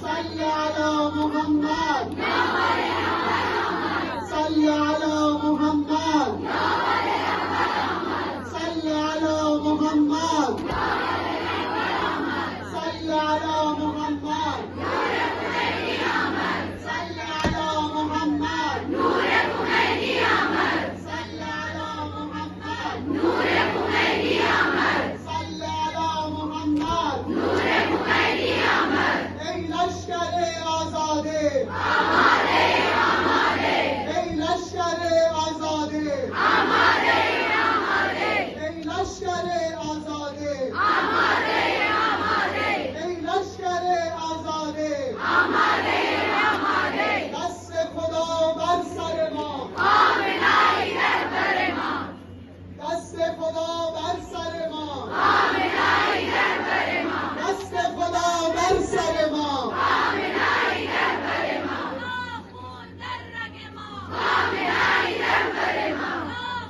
صل على محمد صل على محمد صل على محمد صل على محمد صل على محمد نور خمینی آمد صل على محمد نور خمینی آمد صل على محمد نور خمینی آمد ای لشکر آزاده آماده آماده ای لشکر آزاده آماده آماده ای لشکر آزاده آماده آماده ای لشکر آزاده آماده آماده دست خدا بر سر ما آمنای رهبر ما دست خدا بر سر ما آمنای رهبر ما دست خدا بر سر ما آمنای رهبر ما خون در رگ ما آمنای رهبر ما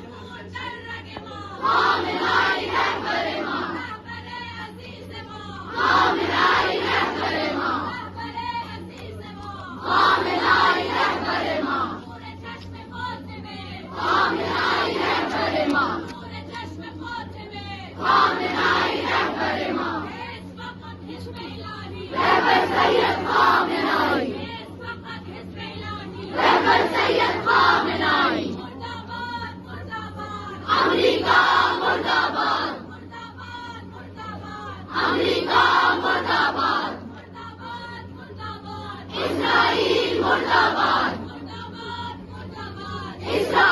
خون در رگ ما آمنای رهبر ما رهبر عزیز ما آمنای رهبر ما رهبر عزیز ما آمنای رهبر ما نور چشم فاطمه آمنای رهبر ما نور چشم فاطمه آمنای رهبر ما حزب فقط حزب الهی رهبر سید خامنه‌ای حزب فقط حزب الهی رهبر سید خامنه‌ای مرداباد مرداباد امریکا مرداباد مرداباد مرداباد امریکا مرداباد مرداباد مرداباد اسرائیل مرداباد مرداباد مرداباد اسرائیل